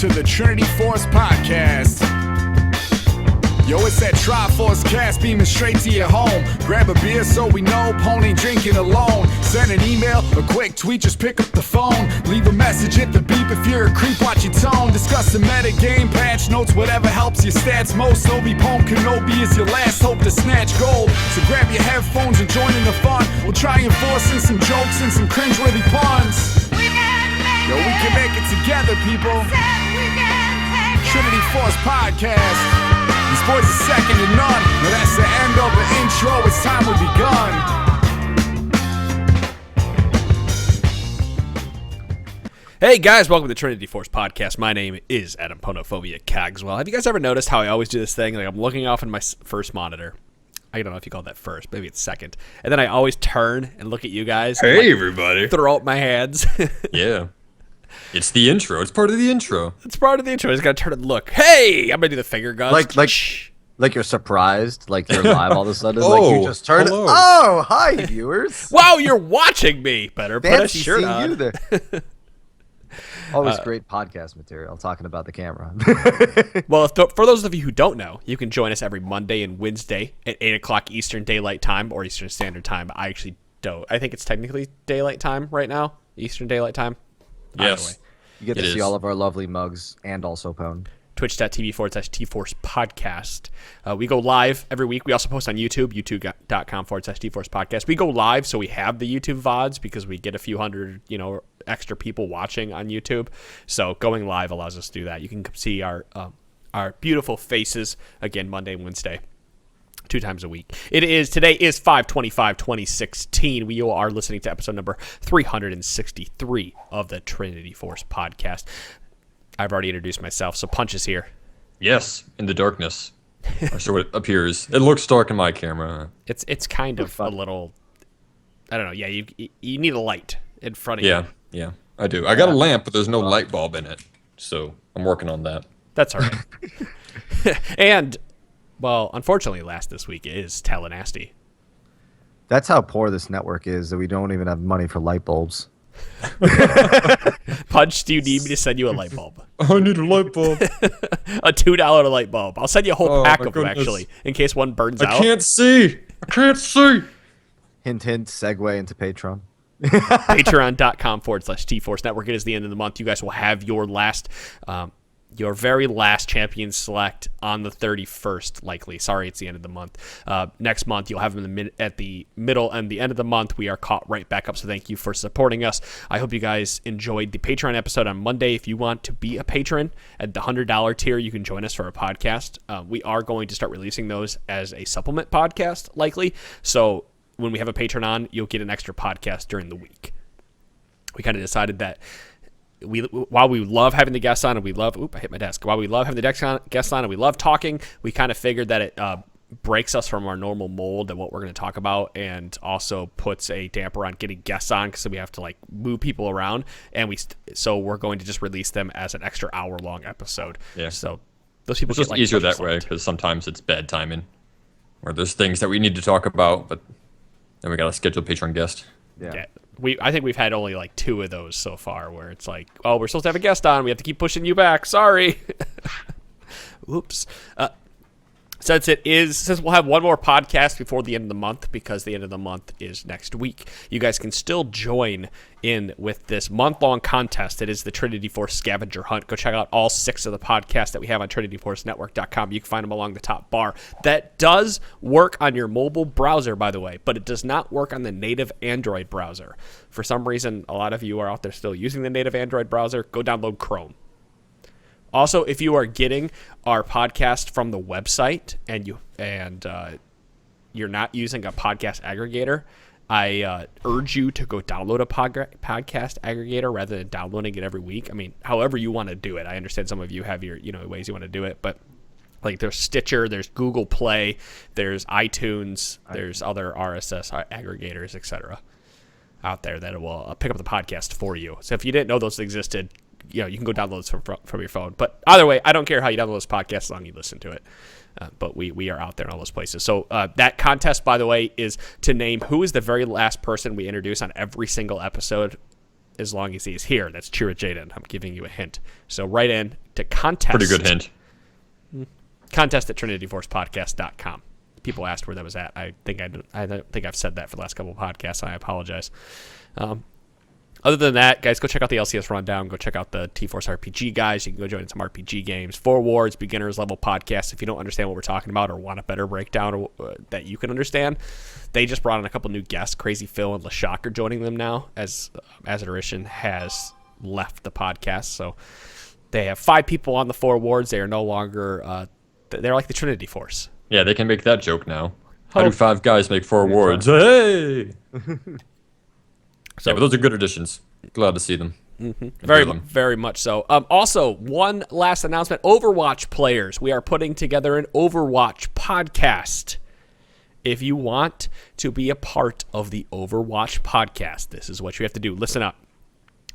to the Trinity Force Podcast. Yo, it's that Triforce cast beaming straight to your home. Grab a beer so we know Pone ain't drinking alone. Send an email, a quick tweet, just pick up the phone. Leave a message at the beep if you're a creep, watch your tone. Discuss the meta game, patch notes, whatever helps your stats most. Obi-Pone Kenobi is your last hope to snatch gold. So grab your headphones and join in the fun. We'll try and force in some jokes and some cringeworthy puns. Yo, we can make it together, people. Trinity Force Podcast. These boys are second to none. Now that's the end of the intro. It's time we begun. Hey guys, welcome to the Trinity Force Podcast. My name is Adam Ponophobia Cagswell. Have you guys ever noticed how I always do this thing? Like I'm looking off in my first monitor. I don't know if you call that first, maybe it's second. And then I always turn and look at you guys. Hey, and, everybody. Throw up my hands. Yeah. It's the intro. It's part of the intro. It's part of the intro. I just got to turn and look. Hey, I'm going to do the finger guns. Like you're surprised, like you're live all of a sudden. Oh, like you just turned. hello. Oh, hi, viewers. Wow, you're watching me. Better put a Fancy shirt seeing on. you there. Always great podcast material talking about the camera. Well, for those of you who don't know, you can join us every Monday and Wednesday at 8 o'clock Eastern Daylight Time or Eastern Standard Time. I actually don't. I think it's technically Daylight Time right now, Eastern Daylight Time. Yes. You get to see all of our lovely mugs and also Pone. Twitch.tv/TForce Podcast. We go live every week. We also post on YouTube, youtube.com/TForce Podcast. We go live, so we have the YouTube VODs because we get a few hundred, extra people watching on YouTube. So going live allows us to do that. You can see our beautiful faces again Monday and Wednesday. 2 times a week. Today is 5/25/2016. We are listening to episode number 363 of the Trinity Force Podcast. I've already introduced myself, so Punch is here. Yes, in the darkness. Or so it appears. It looks dark in my camera. It's kind of a little, I don't know. Yeah, you need a light in front of you. Yeah, I do. I got a lamp, but there's no light bulb in it. So I'm working on that. That's all right. And, well, unfortunately, last this week is Tallahassee. That's how poor this network is that we don't even have money for light bulbs. Punch, do you need me to send you a light bulb? I need a light bulb. A $2 light bulb. I'll send you a whole pack of them, goodness. actually, in case one burns out. I can't see. Hint, hint, segue into Patreon. Patreon.com/TForce Network. It is the end of the month. You guys will have your your very last champion select on the 31st, likely. Sorry, it's the end of the month. Next month, you'll have them at the middle and the end of the month. We are caught right back up, so thank you for supporting us. I hope you guys enjoyed the Patreon episode on Monday. If you want to be a patron at the $100 tier, you can join us for a podcast. We are going to start releasing those as a supplement podcast, likely. So when we have a patron on, you'll get an extra podcast during the week. We kind of decided that while we love having the guests on and we love, I hit my desk. While we love having the guests on and we love talking, we kind of figured that it breaks us from our normal mold and what we're going to talk about, and also puts a damper on getting guests on because we have to move people around, and so we're going to just release them as an extra hour-long episode. Yeah. So those people It's just easier that way because sometimes it's bad timing, or there's things that we need to talk about, but then we got to schedule a Patreon guest. Yeah. I think we've had only 2 of those so far where it's we're supposed to have a guest on. We have to keep pushing you back. Sorry. Oops. Since we'll have one more podcast before the end of the month, because the end of the month is next week, you guys can still join in with this month-long contest. It is the Trinity Force Scavenger Hunt. Go check out all 6 of the podcasts that we have on TrinityForceNetwork.com. You can find them along the top bar. That does work on your mobile browser, by the way, but it does not work on the native Android browser. For some reason, a lot of you are out there still using the native Android browser. Go download Chrome. Also, if you are getting our podcast from the website and you're not using a podcast aggregator, I urge you to go download a podcast aggregator rather than downloading it every week. I mean, however you want to do it. I understand some of you have your ways you want to do it, but there's Stitcher, there's Google Play, there's iTunes, there's other RSS aggregators, etc. out there that will pick up the podcast for you. So if you didn't know those existed, you can go download this from your phone. But either way, I don't care how you download this podcast as long as you listen to it. But we are out there in all those places. So that contest, by the way, is to name who is the very last person we introduce on every single episode as long as he is here. That's Chira Jaden. I'm giving you a hint. So write in to contest. Pretty good hint. Contest at trinityforcepodcast.com. People asked where that was at. I don't think I've said that for the last couple of podcasts. I apologize. Other than that, guys, go check out the LCS Rundown. Go check out the T-Force RPG guys. You can go join some RPG games. 4 Wards, beginners level podcasts. If you don't understand what we're talking about or want a better breakdown that you can understand, they just brought in a couple new guests. Crazy Phil and LaShock are joining them now as Adoration has left the podcast. So they have 5 people on the 4 Wards. They are no longer, they're like the Trinity Force. Yeah, they can make that joke now. How do 5 guys make 4 wards? Hey! So, yeah, but those are good additions. Glad to see them. Very much so. Also, one last announcement. Overwatch players, we are putting together an Overwatch podcast. If you want to be a part of the Overwatch podcast, this is what you have to do. Listen up.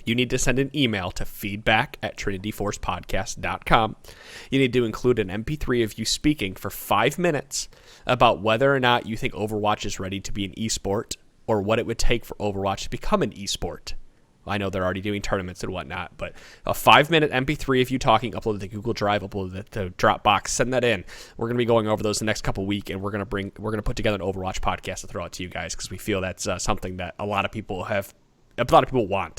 You need to send an email to feedback@trinityforcepodcast.com. You need to include an MP3 of you speaking for 5 minutes about whether or not you think Overwatch is ready to be an esport or what it would take for Overwatch to become an esport. I know they're already doing tournaments and whatnot, but a 5-minute MP3 of you talking, upload it to Google Drive, upload it to Dropbox, send that in. We're going to be going over those the next couple of weeks, and we're going to put together an Overwatch podcast to throw out to you guys because we feel that's something that a lot of people want.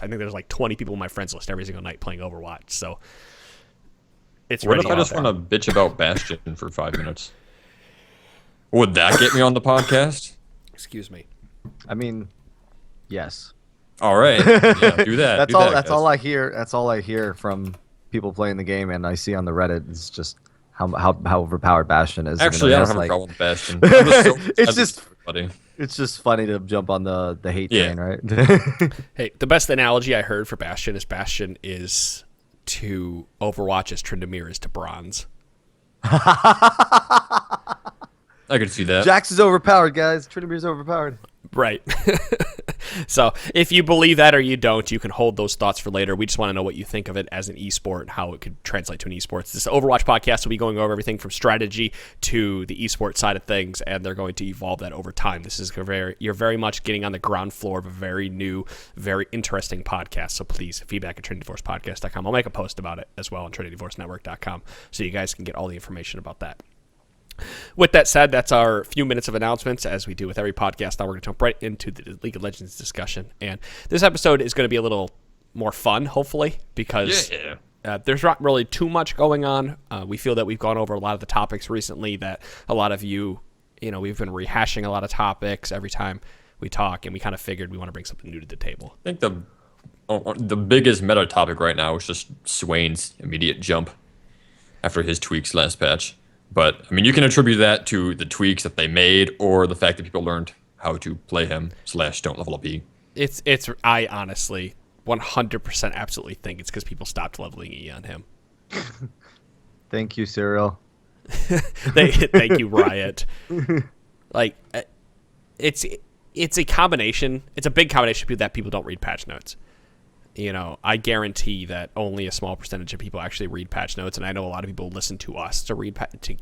I think there's like 20 people in my friends list every single night playing Overwatch, so it's what ready. If I just want to bitch about Bastion for 5 minutes? Would that get me on the podcast? Excuse me. I mean, yes. All right, yeah, do that. That's all I hear. That's all I hear from people playing the game, and I see on the Reddit. It's just how overpowered Bastion is. Actually, I don't have a problem with Bastion. It's just funny to jump on the hate train, right? Hey, the best analogy I heard for Bastion is to Overwatch as Tryndamere is to Bronze. I could see that. Jax is overpowered, guys. Trinity's overpowered. Right. So if you believe that or you don't, you can hold those thoughts for later. We just want to know what you think of it as an esport and how it could translate to an esports. This Overwatch podcast will be going over everything from strategy to the esports side of things, and they're going to evolve that over time. This is you're very much getting on the ground floor of a very new, very interesting podcast. So please, feedback at trinityforcepodcast.com. I'll make a post about it as well on trinityforcenetwork.com so you guys can get all the information about that. With that said, that's our few minutes of announcements. As we do with every podcast, now we're going to jump right into the League of Legends discussion. And this episode is going to be a little more fun, hopefully, because there's not really too much going on. We feel that we've gone over a lot of the topics recently that a lot of we've been rehashing a lot of topics every time we talk, and we kind of figured we want to bring something new to the table. I think the biggest meta topic right now is just Swain's immediate jump after his tweaks last patch. But, I mean, you can attribute that to the tweaks that they made or the fact that people learned how to play him / don't level up E. I honestly 100% absolutely think it's because people stopped leveling E on him. Thank you, Cyril. Thank you, Riot. Like, it's a combination. It's a big combination that people don't read patch notes. You know, I guarantee that only a small percentage of people actually read patch notes, and I know a lot of people listen to us to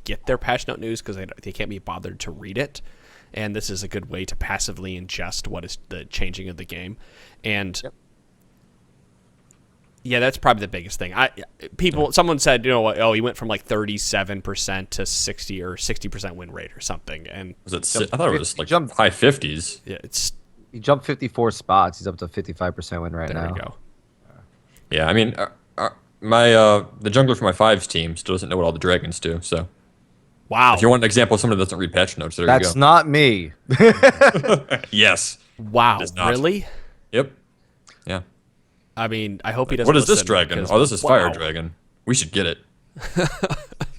get their patch note news because they can't be bothered to read it. And this is a good way to passively ingest what is the changing of the game. And yeah, that's probably the biggest thing. Someone said, you know, he went from like 37% to 60 or 60% win rate or something. And I thought it was like high 50s. Yeah, he jumped 54 spots. He's up to 55% win right now. There we go. Yeah, I mean, the jungler for my 5s team still doesn't know what all the dragons do, so. Wow. If you want an example of someone that doesn't read patch notes, there you go. That's not me. Yes. Wow, really? Yep. Yeah. I mean, I hope he doesn't. What is this listen dragon? because, Oh, this is Fire Dragon. We should get it.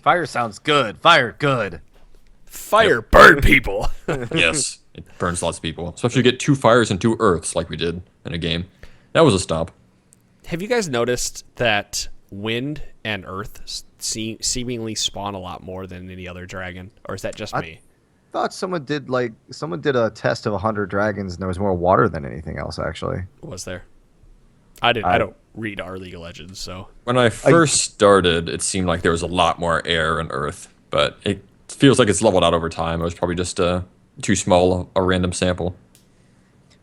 Fire sounds good. Fire, good. Fire, burn people. Yes. It burns lots of people. Especially if you get 2 fires and 2 earths like we did in a game. That was a stomp. Have you guys noticed that wind and earth seemingly spawn a lot more than any other dragon? Or is that just me? I thought someone did a test of 100 dragons and there was more water than anything else, actually. Was there? I don't read our League of Legends, so. When I first started, it seemed like there was a lot more air and earth. But it feels like it's leveled out over time. It was probably just too small a random sample.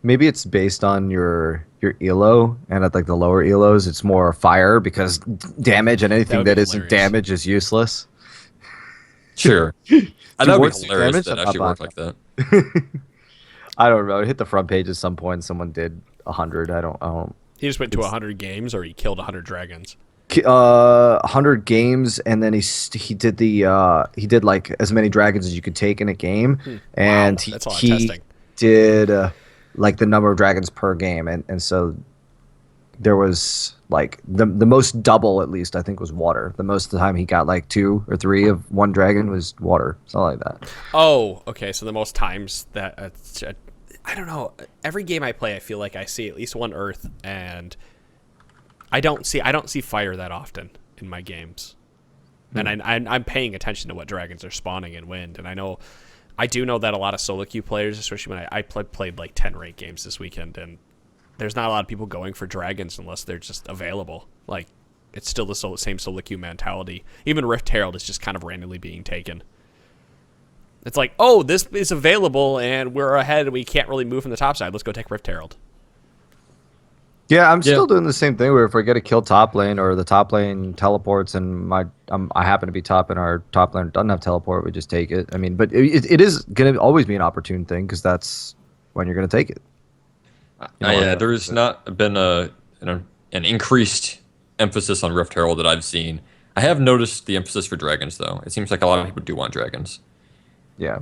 maybe it's based on your elo, and at like the lower elos, it's more fire because damage and anything would that be isn't hilarious. damage is useless. Sure. That would be What's the hilarious if damage? that I'm actually not worked like that. I don't know. It hit the front page at some point. Someone did 100. I don't. He just went to 100 games, or he killed 100 dragons. 100 games, and then he did like as many dragons as you could take in a game, and Wow, that's a lot of he testing. did like the number of dragons per game, and so there was like the most double, at least I think, was water. The most of the time he got like 2 or 3 of one dragon was water, something like that. Oh, okay. So the most times that I don't know. Every game I play, I feel like I see at least one earth, and I don't see fire that often in my games. And I'm paying attention to what dragons are spawning in wind, and I do know that a lot of solo queue players, especially when I played like 10 ranked games this weekend, and there's not a lot of people going for dragons unless they're just available. Like, it's still the same solo queue mentality. Even Rift Herald is just kind of randomly being taken. It's like, oh, this is available and we're ahead and we can't really move from the top side. Let's go take Rift Herald. Yeah, I'm still doing the same thing where if we get a kill top lane or the top lane teleports and I happen to be top and our top lane doesn't have teleport, we just take it. I mean, but it is going to always be an opportune thing because that's when you're going to take it. Yeah, there's not been an increased emphasis on Rift Herald that I've seen. I have noticed the emphasis for dragons, though. It seems like a lot of people do want dragons. Yeah.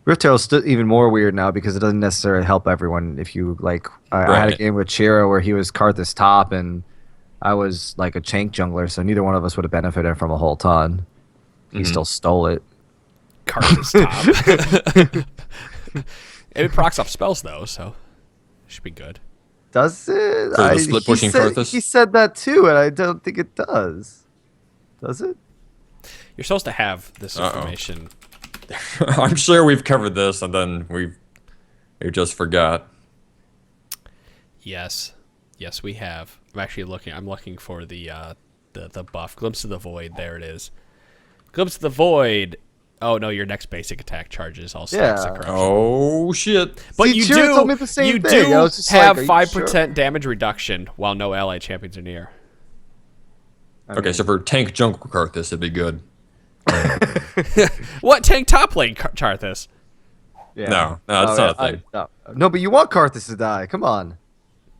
Rift Herald's still even more weird now because it doesn't necessarily help everyone. If you like, I had a game with Chiro where he was Karthus top and I was like a Chank jungler, so neither one of us would have benefited from a whole ton. He still stole it. Karthus top. It procs off spells though, so it should be good. Does it? For the split pushing Karthus? He said that too, and I don't think it does. Does it? You're supposed to have this information. I'm sure we've covered this, and then we just forgot. Yes, we have. I'm actually looking. I'm looking for the buff. Glimpse of the Void. There it is. Glimpse of the Void. Oh no, your next basic attack charges all stacks of corruption. Oh shit! But See, you Chiro do told me the same you thing. do I was just have like, 5% damage reduction while no allied champions are near. Okay, so for tank junk Karthus, it'd be good. What tank top lane Charthus? Yeah. No, that's not a thing. No, but you want Karthus to die. Come on.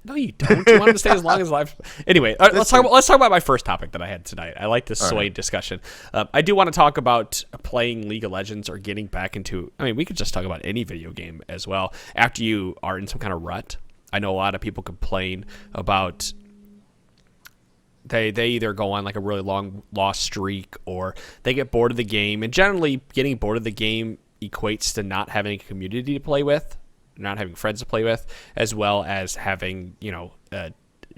No, you don't. You want him to stay as long as life. Anyway, let's talk about my first topic that I had tonight. I like this Sway discussion. I do want to talk about playing League of Legends or getting back into. I mean, we could just talk about any video game as well. After you are in some kind of rut, I know a lot of people complain about. They either go on like a really long lost streak or they get bored of the game. And generally, getting bored of the game equates to not having a community to play with, not having friends to play with, as well as having,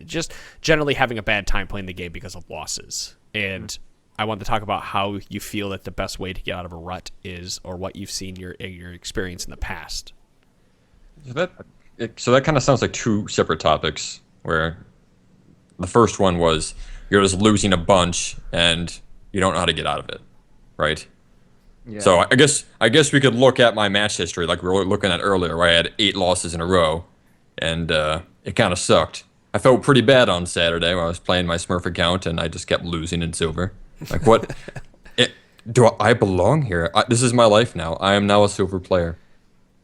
just generally having a bad time playing the game because of losses. And I want to talk about how you feel that the best way to get out of a rut is, or what you've seen your experience in the past. So that kind of sounds like two separate topics, where the first one was you're just losing a bunch and you don't know how to get out of it, right? Yeah. So I guess we could look at my match history like we were looking at earlier, where I had 8 losses in a row, and it kind of sucked. I felt pretty bad on Saturday when I was playing my Smurf account and I just kept losing in silver. Like, what? Do I belong here? This is my life now. I am now a silver player.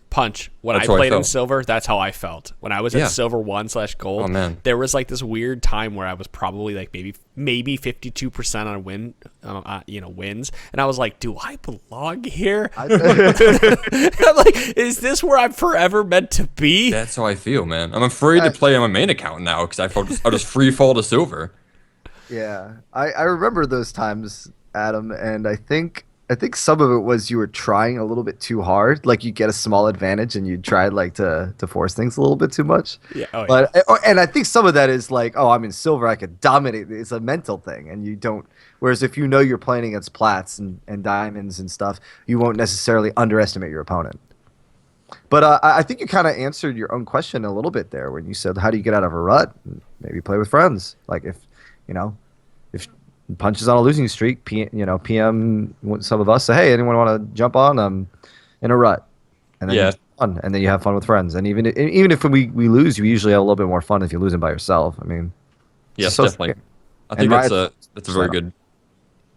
Punch. When That's I how I played in felt. silver, that's how I felt. When I was at silver 1/gold, Oh, man. there was like this weird time where I was probably like maybe 52% on wins, and I was like, do I belong here? I'm like, is this where I'm forever meant to be? That's how I feel, man. I'm afraid to play on my main account now because I'll just free fall to silver. Yeah, I remember those times, Adam, and I think some of it was you were trying a little bit too hard. Like you get a small advantage and you tried like to force things a little bit too much. Yeah. Oh, but and I think some of that is like, oh, I'm in silver, I could dominate. It's a mental thing, and you don't. Whereas if you know you're playing against plats and diamonds and stuff, you won't necessarily underestimate your opponent. But I think you kind of answered your own question a little bit there when you said, how do you get out of a rut? Maybe play with friends. Like if Punch is on a losing streak, PM some of us say, hey, anyone want to jump on? I'm in a rut. And then fun, and then you have fun with friends. And even if we lose, you usually have a little bit more fun if you're losing by yourself. I mean, Yes, so definitely. fair. I think And that's a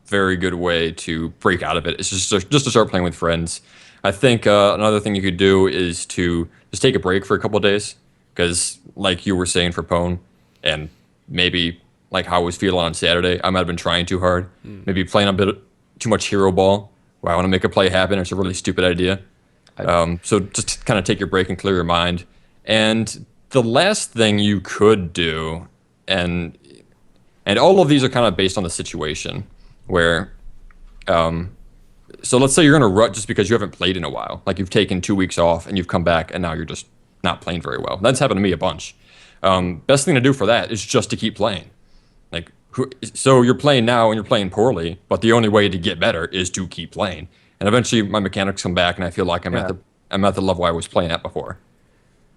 very good way to break out of it. It's just to start playing with friends. I think another thing you could do is to just take a break for a couple of days, because like you were saying for Pone, and maybe like how I was feeling on Saturday, I might have been trying too hard, maybe playing a bit too much hero ball, where I want to make a play happen. It's a really stupid idea. So just kind of take your break and clear your mind. And the last thing you could do, and all of these are kind of based on the situation, where so let's say you're in a rut just because you haven't played in a while. Like you've taken 2 weeks off and you've come back and now you're just not playing very well. That's happened to me a bunch. Best thing to do for that is just to keep playing. Like, so you're playing now and you're playing poorly, but the only way to get better is to keep playing. And eventually my mechanics come back and I feel like I'm at the level I was playing at before.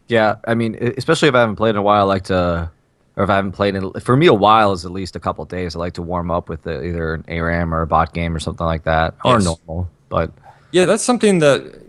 Yeah, I mean, especially if I haven't played in a while, I like to, or if I haven't played in, for me, a while is at least a couple of days. I like to warm up with either an ARAM or a bot game or something like that, or Yes. normal. But Yeah, that's something that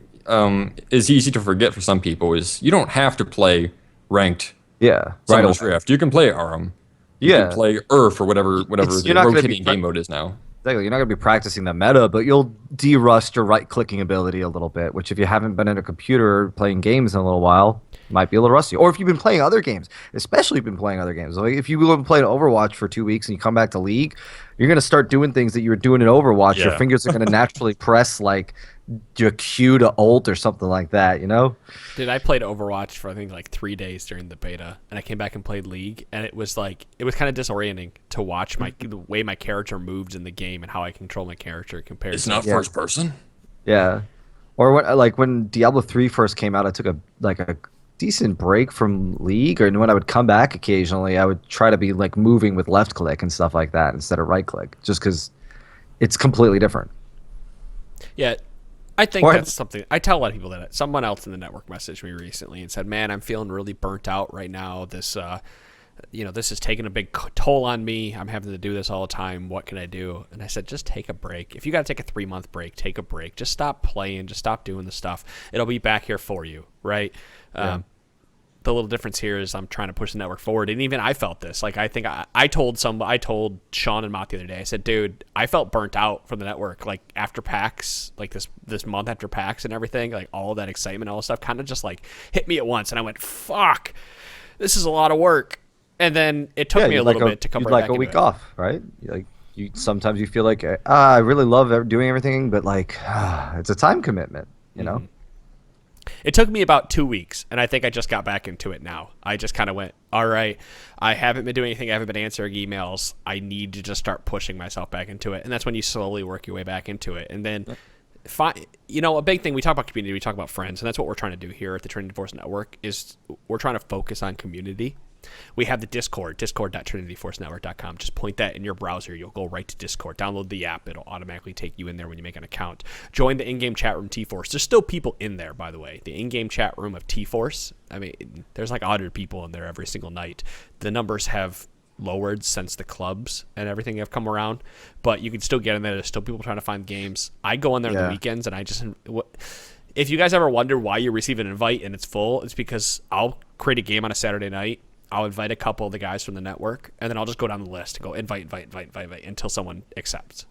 is easy to forget for some people. Is you don't have to play ranked yeah, Summoner's away. Rift. You can play ARM. You Yeah, can play or whatever It's- the you're not gonna rotating be game mode is now. exactly. You're not going to be practicing the meta, but you'll de-rust your right-clicking ability a little bit, which if you haven't been in a computer playing games in a little while, might be a little rusty. Or if you've been playing other games, especially been playing other games. Like if you've been playing Overwatch for 2 weeks and you come back to League, you're going to start doing things that you were doing in Overwatch. Your Yeah. fingers are going to naturally press like your Q to ult or something like that, you know? Dude, I played Overwatch for I think like 3 days during the beta, and I came back and played League, and it was kind of disorienting to watch the way my character moves in the game and how I control my character compared It's to not first person. Yeah. Or when Diablo 3 first came out, I took a decent break from League, and when I would come back occasionally, I would try to be like moving with left click and stuff like that instead of right click, just because it's completely different. Yeah, I think Or- that's something. I tell a lot of people that. Someone else in the network messaged me recently and said, "Man, I'm feeling really burnt out right now. This, this is taking a big toll on me. I'm having to do this all the time. What can I do?" And I said, "Just take a break. If you got to take a 3-month break, take a break. Just stop playing. Just stop doing the stuff. It'll be back here for you, right?" The little difference here is I'm trying to push the network forward, and even I felt this. Like I think I told Sean and Mott the other day. I said, "Dude, I felt burnt out from the network. Like after PAX, like this month after PAX and everything, like all that excitement, all that stuff, kind of just like hit me at once." And I went, "Fuck, this is a lot of work." And then it took me a little bit to come right like back a into week it. off, right? Like sometimes you feel like I really love doing everything, but like it's a time commitment, you know. It took me about 2 weeks, and I think I just got back into it now. I just kind of went, all right, I haven't been doing anything. I haven't been answering emails. I need to just start pushing myself back into it. And that's when you slowly work your way back into it. And then, a big thing, we talk about community, we talk about friends, and that's what we're trying to do here at the Trinity Force Network is we're trying to focus on community. We have the Discord, discord.trinityforcenetwork.com. Just point that in your browser. You'll go right to Discord. Download the app. It'll automatically take you in there when you make an account. Join the in-game chat room T-Force. There's still people in there, by the way. The in-game chat room of T-Force. I mean, there's like 100 people in there every single night. The numbers have lowered since the clubs and everything have come around, but you can still get in there. There's still people trying to find games. I go in there on the weekends, and I just... If you guys ever wonder why you receive an invite and it's full, it's because I'll create a game on a Saturday night. I'll invite a couple of the guys from the network, and then I'll just go down the list and go invite until someone accepts.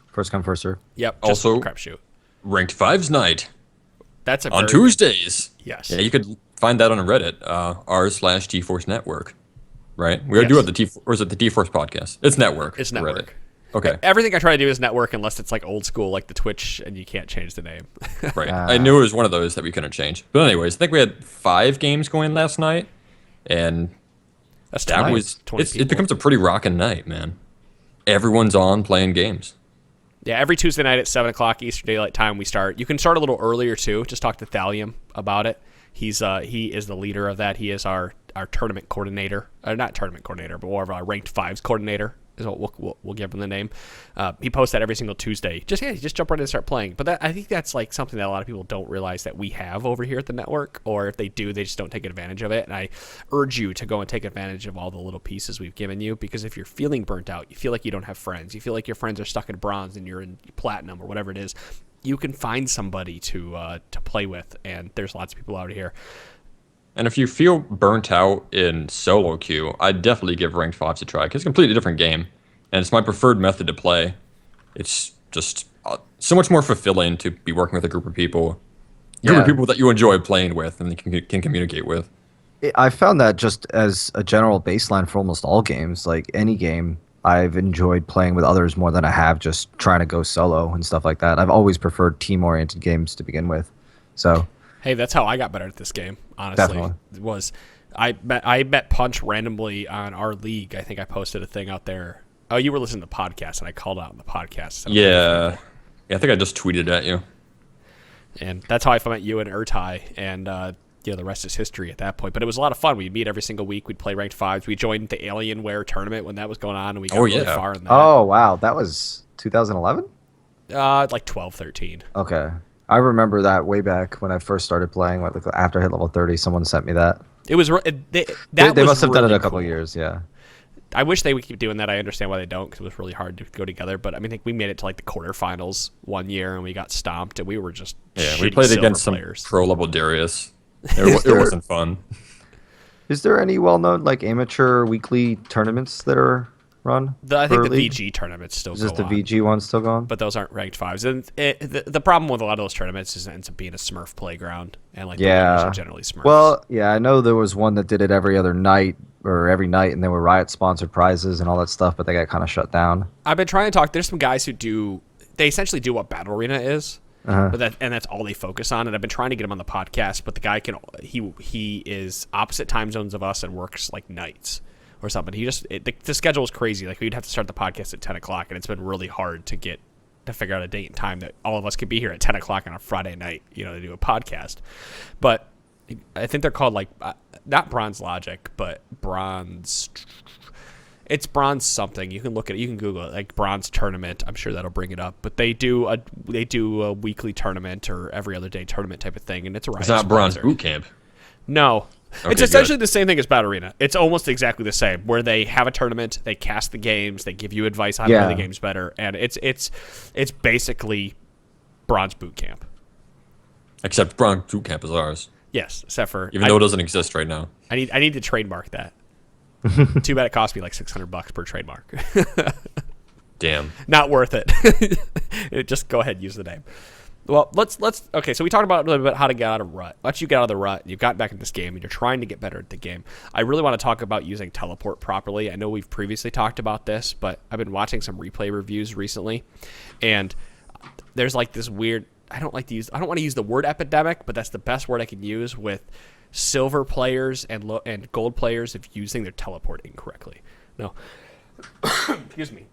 First come, first serve. Yep. Just Also- crapshoot. Ranked Fives night That's a on very- Tuesdays. Yes. Yeah, you could find that on Reddit, r/TForce Network. Right? We do Yes. have or is it the TForce podcast? It's network. It's for network. Reddit. Okay. Everything I try to do is network unless it's like old school, like the Twitch, and you can't change the name. Right. I knew it was one of those that we couldn't change. But anyways, I think we had 5 games going last night, and That's that 20, was 20 it people. becomes a pretty rockin' night, man. Everyone's on playing games. Yeah, every Tuesday night at 7 o'clock Eastern Daylight Time we start. You can start a little earlier too. Just talk to Thallium about it. He is the leader of that. He is our tournament coordinator. Not tournament coordinator, but more of our ranked fives coordinator is what we'll give him the name. He posts that every single Tuesday. Just jump right in and start playing. But I think that's like something that a lot of people don't realize that we have over here at the network, or if they do, they just don't take advantage of it. And I urge you to go and take advantage of all the little pieces we've given you, because if you're feeling burnt out, you feel like you don't have friends, you feel like your friends are stuck in bronze and you're in platinum or whatever it is, you can find somebody to play with, and there's lots of people out here. And if you feel burnt out in solo queue, I'd definitely give Ranked 5s a try, because it's a completely different game, and it's my preferred method to play. It's just so much more fulfilling to be working with a group of people that you enjoy playing with and can communicate with. I found that just as a general baseline for almost all games, like any game, I've enjoyed playing with others more than I have just trying to go solo and stuff like that. I've always preferred team-oriented games to begin with. So, hey, that's how I got better at this game, honestly. Definitely. It was I bet Punch randomly on our league. I think I posted a thing out there. Oh, you were listening to the podcast, and I called out on the podcast. Yeah, I think I just tweeted at you. And that's how I met you and Urtai, and the rest is history at that point. But it was a lot of fun. We'd meet every single week. We'd play ranked 5s. We joined the Alienware tournament when that was going on, and we got really far in that. Oh, wow. That was 2011? Like 12, 13. Okay. I remember that way back when I first started playing. Like after I hit level 30, someone sent me that. It was they must have done it a couple years, yeah. I wish they would keep doing that. I understand why they don't, because it was really hard to go together. But I mean, I think we made it to like the quarterfinals one year, and we got stomped, and we were just we played against players. Some pro level Darius. It wasn't fun. Is there any well-known like amateur weekly tournaments that are run? I think the VG tournaments still go on. Is the VG ones still going? But those aren't ranked 5s. And the problem with a lot of those tournaments is it ends up being a Smurf playground, and like the winners are generally Smurfs. Well, yeah, I know there was one that did it every other night or every night, and there were Riot-sponsored prizes and all that stuff, but they got kind of shut down. I've been trying to talk. There's some guys who they essentially do what Battle Arena is. But that's all they focus on, and I've been trying to get him on the podcast, but the guy he is opposite time zones of us and works like nights or something. The schedule is crazy. Like we'd have to start the podcast at 10 o'clock, and it's been really hard to figure out a date and time that all of us could be here at 10 o'clock on a Friday night, to do a podcast. But I think they're called like not Bronze Logic, but Bronze. It's Bronze something. You can look at it. You can Google it, like Bronze Tournament. I'm sure that'll bring it up. But they do a weekly tournament or every other day tournament type of thing, and it's a Riot. It's not Bronze Boot Camp. No, okay, it's essentially the same thing as Battle Arena. It's almost exactly the same. Where they have a tournament, they cast the games, they give you advice on how to play the games better, and it's basically Bronze Boot Camp. Except Bronze Boot Camp is ours. Yes, except for even though it doesn't exist right now. I need to trademark that. Too bad it cost me like $600 per trademark. Damn. Not worth it. Just go ahead and use the name. Well, let's okay, so we talked about a little bit how to get out of rut. Once you get out of the rut, you've got back in this game and you're trying to get better at the game. I really want to talk about using teleport properly. I know we've previously talked about this, but I've been watching some replay reviews recently, and there's like this weird I don't want to use the word epidemic, but that's the best word I can use with silver players and gold players of using their teleport incorrectly. No, excuse me.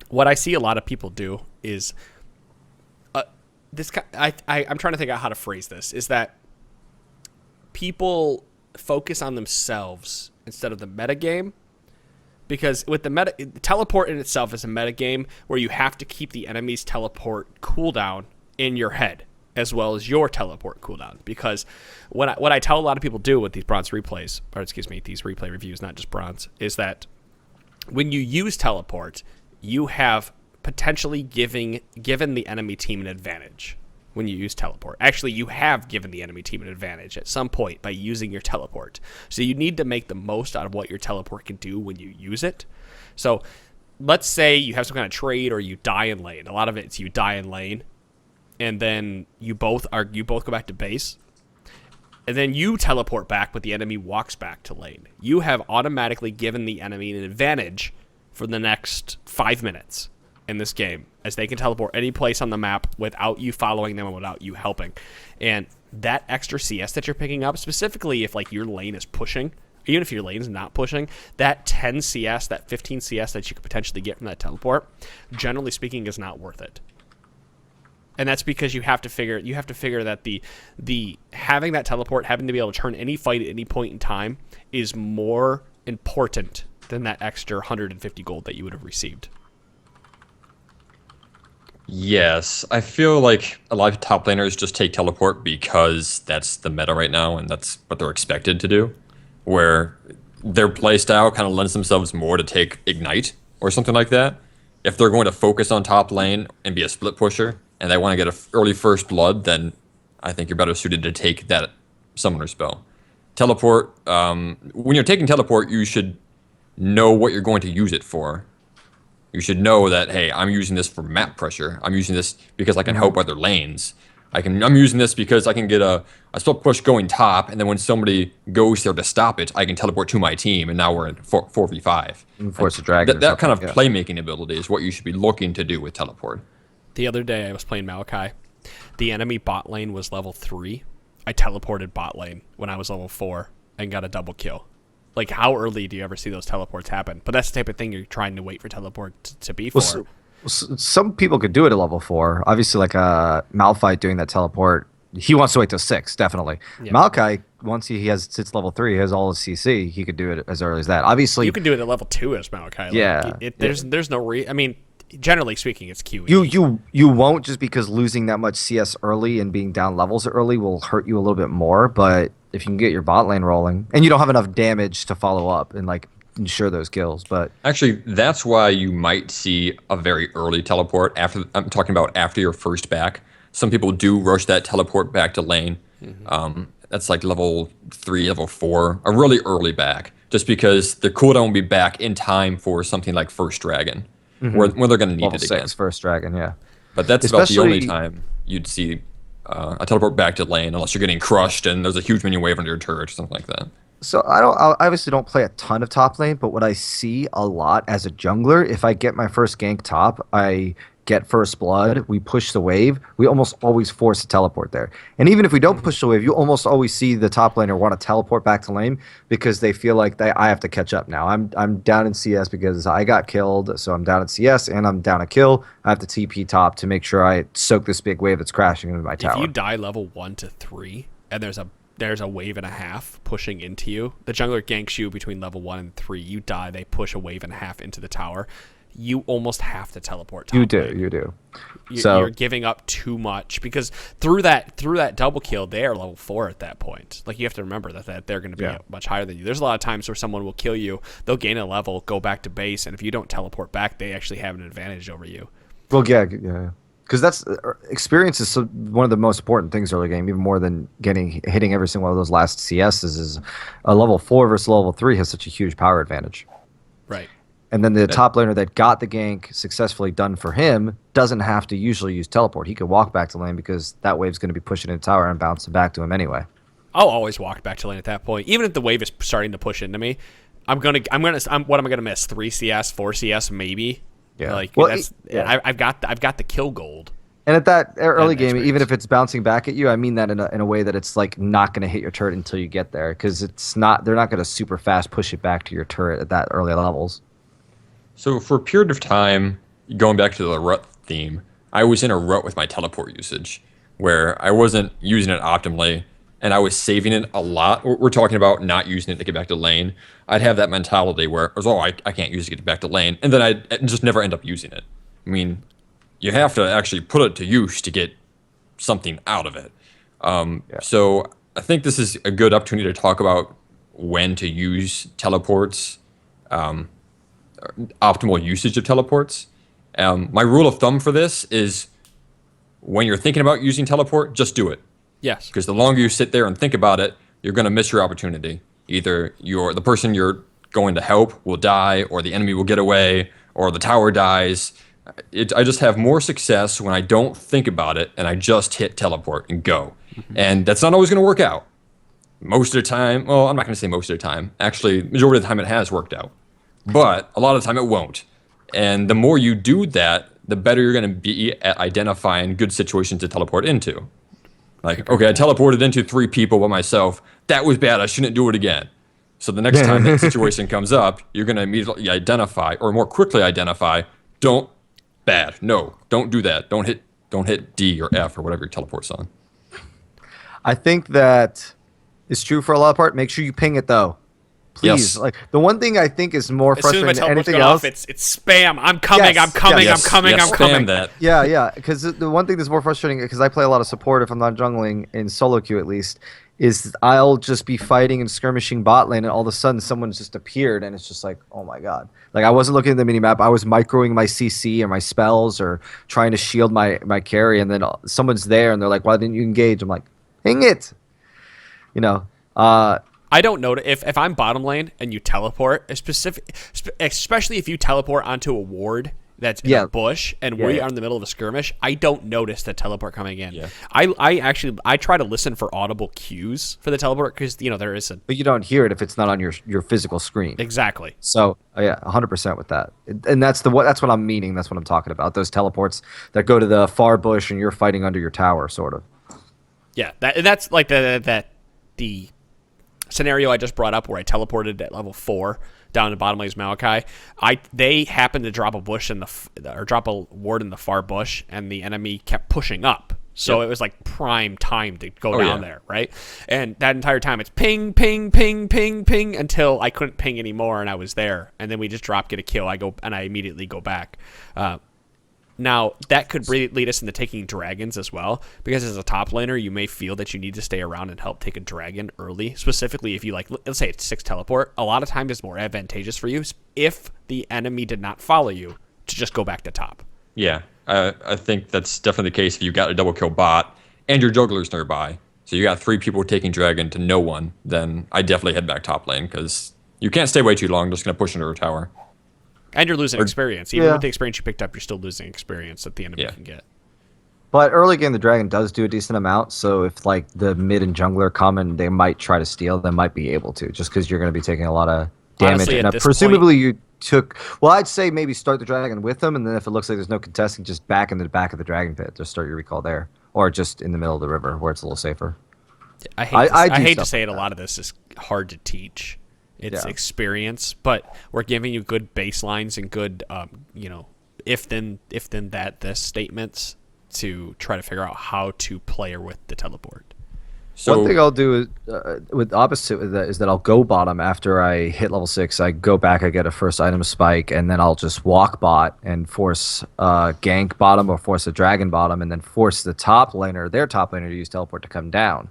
What I see a lot of people do is I'm trying to think out how to phrase this. Is that people focus on themselves instead of the metagame? Because with the teleport in itself is a metagame where you have to keep the enemy's teleport cooldown in your head, as well as your teleport cooldown. Because what I tell a lot of people do with these bronze replays, or excuse me, these replay reviews, not just bronze, is that when you use teleport, you have potentially given the enemy team an advantage when you use teleport. Actually, you have given the enemy team an advantage at some point by using your teleport. So you need to make the most out of what your teleport can do when you use it. So let's say you have some kind of trade or you die in lane. A lot of it's you die in lane, and then you both go back to base, and then you teleport back, but the enemy walks back to lane. You have automatically given the enemy an advantage for the next 5 minutes in this game, as they can teleport any place on the map without you following them and without you helping. And that extra CS that you're picking up, specifically if like your lane is pushing, even if your lane is not pushing, that 10 CS, that 15 CS that you could potentially get from that teleport, generally speaking, is not worth it. And that's because you have to figure that the having that teleport, having to be able to turn any fight at any point in time, is more important than that extra 150 gold that you would have received. Yes, I feel like a lot of top laners just take teleport because that's the meta right now, and that's what they're expected to do. Where their playstyle kind of lends themselves more to take Ignite or something like that. If they're going to focus on top lane and be a split pusher, and they want to get an early first blood, then I think you're better suited to take that summoner spell. Teleport, when you're taking teleport, you should know what you're going to use it for. You should know that, hey, I'm using this for map pressure. I'm using this because I can help other lanes. I'm using this because I can get a spell push going top, and then when somebody goes there to stop it, I can teleport to my team, and now we're in 4v5. Force a dragon. That kind of playmaking ability is what you should be looking to do with teleport. The other day I was playing Maokai. The enemy bot lane was level 3. I teleported bot lane when I was level 4 and got a double kill. Like, how early do you ever see those teleports happen? But that's the type of thing you're trying to wait for teleport to be for. Well, some people could do it at level 4. Obviously, like Malphite doing that teleport, he wants to wait till 6, definitely. Yeah. Maokai, once he hits level 3, he has all his CC, he could do it as early as that. Obviously, you can do it at level 2 as Maokai. Like, yeah. There's no I mean, generally speaking, it's QE. You won't, just because losing that much CS early and being down levels early will hurt you a little bit more, but if you can get your bot lane rolling, and you don't have enough damage to follow up and like ensure those kills. But actually, that's why you might see a very early teleport after. I'm talking about after your first back. Some people do rush that teleport back to lane. Mm-hmm. That's like level 3, level 4, a really early back, just because the cooldown will be back in time for something like First Dragon, where they're going to need level it 6, again. First Dragon, yeah. But that's about the only time you'd see a teleport back to lane, unless you're getting crushed and there's a huge minion wave under your turret or something like that. So I obviously don't play a ton of top lane, but what I see a lot as a jungler, if I get my first gank top, I get first blood, we push the wave, we almost always force a teleport there. And even if we don't push the wave, you almost always see the top laner want to teleport back to lane because they feel like I have to catch up now. I'm down in CS because I got killed, so I'm down in CS and I'm down a kill. I have to TP top to make sure I soak this big wave that's crashing into my tower. If you die level 1 to 3 and there's a wave and a half pushing into you, the jungler ganks you between level 1 and 3, you die, they push a wave and a half into the tower. You almost have to teleport top You do. You're giving up too much, because through that double kill, they are level 4 at that point. Like, you have to remember that they're going to be much higher than you. There's a lot of times where someone will kill you, they'll gain a level, go back to base, and if you don't teleport back, they actually have an advantage over you. Well, yeah. Because that's experience is one of the most important things early game, even more than hitting every single one of those last CSs. Is a level 4 versus level 3 has such a huge power advantage. Right. And then the top laner that got the gank successfully done for him doesn't have to usually use teleport. He could walk back to lane because that wave's going to be pushing into tower and bouncing back to him anyway. I'll always walk back to lane at that point, even if the wave is starting to push into me. What am I gonna miss? 3 CS, 4 CS, maybe. Yeah. I've got the kill gold. And at that early game, even if it's bouncing back at you, I mean that in a way that it's like not going to hit your turret until you get there, because they're not going to super fast push it back to your turret at that early levels. So for a period of time, going back to the rut theme, I was in a rut with my teleport usage, where I wasn't using it optimally, and I was saving it a lot. We're talking about not using it to get back to lane. I'd have that mentality where, I can't use it to get back to lane, and then I'd just never end up using it. I mean, you have to actually put it to use to get something out of it. So I think this is a good opportunity to talk about when to use teleports, optimal usage of teleports. My rule of thumb for this is, when you're thinking about using teleport, just do it. Yes. Because the longer you sit there and think about it, you're going to miss your opportunity. Either the person you're going to help will die, or the enemy will get away, or the tower dies. I just have more success when I don't think about it and I just hit teleport and go. Mm-hmm. And that's not always going to work out. Most of the time, well, I'm not going to say most of the time. Actually, majority of the time it has worked out. But a lot of the time it won't. And the more you do that, the better you're going to be at identifying good situations to teleport into. Like, okay, I teleported into 3 people by myself. That was bad. I shouldn't do it again. So the next time that situation comes up, you're going to immediately identify, or more quickly identify, don't do that. Don't hit D or F or whatever your teleport's on. I think that is true for a lot of part. Make sure you ping it, though. Please, Yes. like the one thing I think is more As soon as my frustrating than teleport's anything going else. off, it's spam. I'm coming. Yes, I'm coming. yes, I'm coming. yes, I'm coming. spam that. Yeah, because the one thing that's more frustrating, because I play a lot of support if I'm not jungling in solo queue at least, is I'll just be fighting and skirmishing bot lane, and all of a sudden someone's just appeared, and it's just like, oh my god! Like I wasn't looking at the minimap, I was microing my CC or my spells or trying to shield my carry, and then someone's there, and they're like, why didn't you engage? I'm like, hang it, you know. I don't know if I'm bottom lane and you teleport, especially if you teleport onto a ward that's in a bush and we are in the middle of a skirmish. I don't notice the teleport coming in. Yeah. I try to listen for audible cues for the teleport because there is a But you don't hear it if it's not on your physical screen. exactly. So yeah, 100% with that, and that's what I'm meaning. That's what I'm talking about. Those teleports that go to the far bush and you're fighting under your tower, sort of. Yeah, that's like the scenario I just brought up where I teleported at level 4 down to bottom lane's Maokai. They happened to drop a bush or drop a ward in the far bush, and the enemy kept pushing up. So it was like prime time to go down there, right? And that entire time it's ping, ping, ping, ping, ping until I couldn't ping anymore, and I was there. And then we just drop, get a kill. I immediately go back. Now, that could lead us into taking dragons as well, because as a top laner, you may feel that you need to stay around and help take a dragon early. Specifically, if you let's say it's 6 teleport, a lot of times it's more advantageous for you if the enemy did not follow you to just go back to top. Yeah, I think that's definitely the case if you got a double kill bot and your juggler's nearby. So you got 3 people taking dragon to no one, then I definitely head back top lane because you can't stay way too long. Just going to push into a tower. And you're losing experience. Even with the experience you picked up, you're still losing experience that the enemy can get. But early game, the dragon does do a decent amount. So if like the mid and jungler come and they might try to steal, they might be able to, just because you're going to be taking a lot of damage. Honestly, and presumably you took. Well, I'd say maybe start the dragon with them, and then if it looks like there's no contesting, just back in the back of the dragon pit. Just start your recall there, or just in the middle of the river where it's a little safer. I hate to say it. A lot of this is hard to teach. It's experience, but we're giving you good baselines and good, if then that this statements to try to figure out how to play with the teleport. So one thing I'll do is, with opposite with that is that I'll go bottom after I hit level 6. I go back, I get a first item spike, and then I'll just walk bot and force gank bottom or force a dragon bottom, and then force the their top laner to use teleport to come down.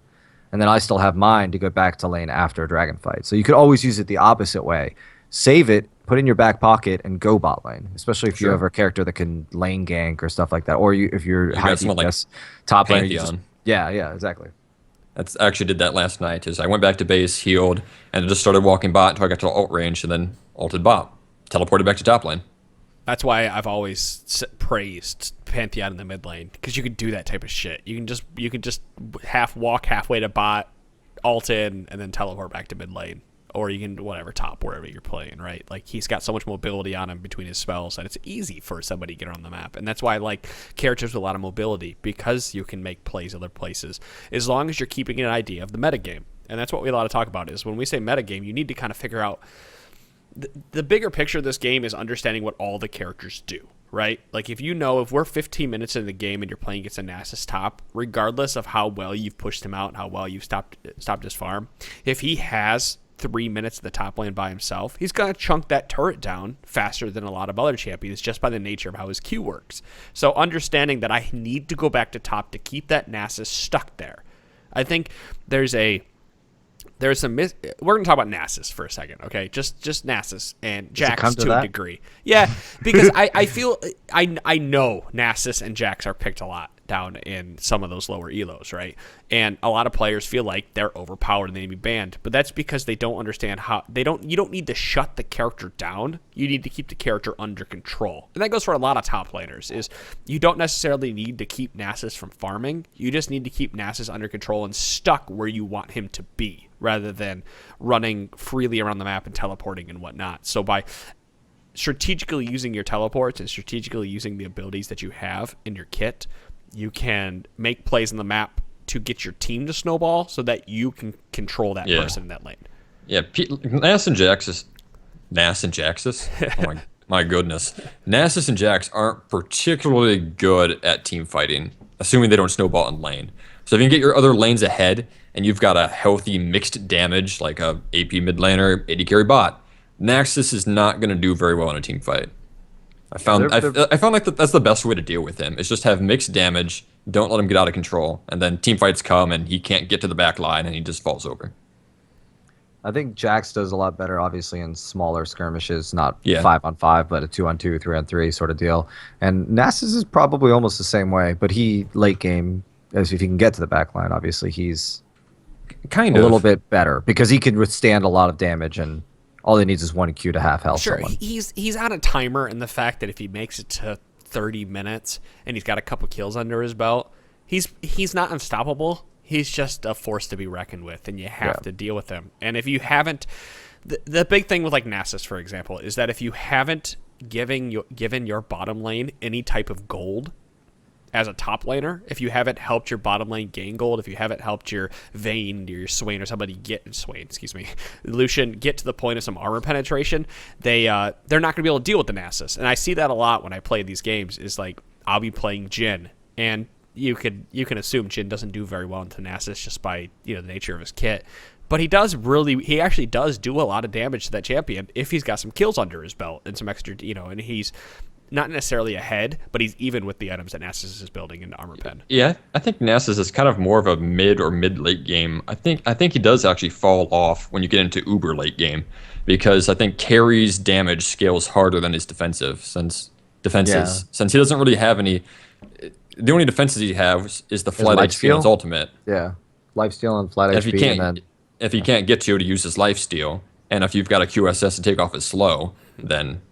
And then I still have mine to go back to lane after a dragon fight. So you could always use it the opposite way. Save it, put it in your back pocket, and go bot lane. Especially if you have a character that can lane gank or stuff like that. Or if you're high DPS top laner, you just, yeah, exactly. That's actually did that last night. Is I went back to base, healed, and I just started walking bot until I got to ult range, and then ulted bot, teleported back to top lane. That's why I've always praised Pantheon in the mid lane, because you can do that type of shit. You can just walk halfway to bot, ult in, and then teleport back to mid lane, or you can top wherever you're playing. Right? Like he's got so much mobility on him between his spells that it's easy for somebody to get around the map, and that's why I like characters with a lot of mobility, because you can make plays other places as long as you're keeping an idea of the metagame. And that's what we a lot to talk about is when we say metagame, you need to kind of figure out. The bigger picture of this game is understanding what all the characters do, right? Like if we're 15 minutes into the game and you're playing against a Nasus top, regardless of how well you've pushed him out and how well you've stopped his farm, if he has 3 minutes of the top lane by himself, he's going to chunk that turret down faster than a lot of other champions just by the nature of how his Q works. So understanding that I need to go back to top to keep that Nasus stuck there. I think there's some we're going to talk about Nasus for a second, okay? Just Nasus and Jax to a degree. Yeah, because I feel I know Nasus and Jax are picked a lot down in some of those lower elos, right? And a lot of players feel like they're overpowered and they need to be banned, but that's because they don't understand how you don't need to shut the character down. You need to keep the character under control. And that goes for a lot of top laners is you don't necessarily need to keep Nasus from farming. You just need to keep Nasus under control and stuck where you want him to be, rather than running freely around the map and teleporting and whatnot. So by strategically using your teleports and strategically using the abilities that you have in your kit, you can make plays on the map to get your team to snowball so that you can control that person in that lane. Yeah, Nasus and Jaxus. Oh my goodness. Nasus and Jax aren't particularly good at team fighting, assuming they don't snowball in lane. So if you can get your other lanes ahead, and you've got a healthy mixed damage like a AP mid laner, AD carry bot, Naxxus is not going to do very well in a team fight. I found like that's the best way to deal with him. Is just have mixed damage, don't let him get out of control, and then team fights come and he can't get to the back line and he just falls over. I think Jax does a lot better, obviously, in smaller skirmishes, not Yeah. 5-on-5, but a 2-on-2, 3-on-3 sort of deal. And Nasus is probably almost the same way, but he late game, as if he can get to the back line, obviously he's Kind a of little bit better because he can withstand a lot of damage, and all he needs is 1 Q to half health. Sure, someone. he's on a timer, and the fact that if he makes it to 30 minutes and he's got a couple kills under his belt, he's not unstoppable. He's just a force to be reckoned with, and you have to deal with him. And if you haven't, the big thing with like Nasus, for example, is that if you haven't given your bottom lane any type of gold as a top laner, if you haven't helped your bottom lane gain gold, if you haven't helped your Vayne or your Swain or somebody Lucian get to the point of some armor penetration, they're not going to be able to deal with the Nasus. And I see that a lot when I play these games. Is like I'll be playing Jhin, and you can assume Jhin doesn't do very well into Nasus just by the nature of his kit. But he actually does do a lot of damage to that champion if he's got some kills under his belt and some extra, and he's not necessarily ahead, but he's even with the items that Nasus is building into Armor Pen. Yeah, I think Nasus is kind of more of a mid or mid-late game. I think he does actually fall off when you get into uber late game, because I think carry's damage scales harder than his defensive, since he doesn't really have any. The only defenses he has is the flight HP on his ultimate. Yeah, lifesteal and flat HP. If he can't get you to use his lifesteal, and if you've got a QSS to take off his slow, then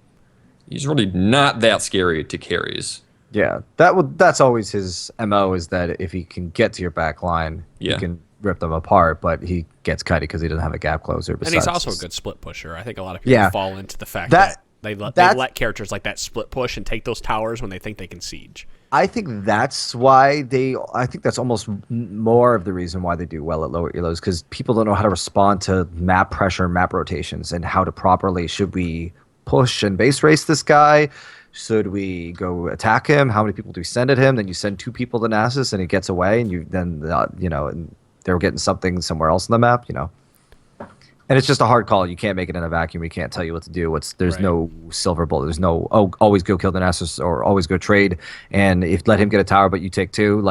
he's really not that scary to carries. Yeah, that's always his MO, is that if he can get to your back line, he can rip them apart, but he gets cutty because he doesn't have a gap closer. And he's also a good split pusher. I think a lot of people fall into the fact that they let characters like that split push and take those towers when they think they can siege. I think that's why I think that's almost more of the reason why they do well at lower elos, because people don't know how to respond to map pressure, map rotations, and how to properly, should we push and base race this guy? Should we go attack him? How many people do we send at him? Then you send 2 people to Nasus and he gets away, and and they're getting something somewhere else on the map, And it's just a hard call. You can't make it in a vacuum. We can't tell you what to do. There's no silver bullet. There's no always go kill the Nasus or always go trade, and if let him get a tower but you take 2,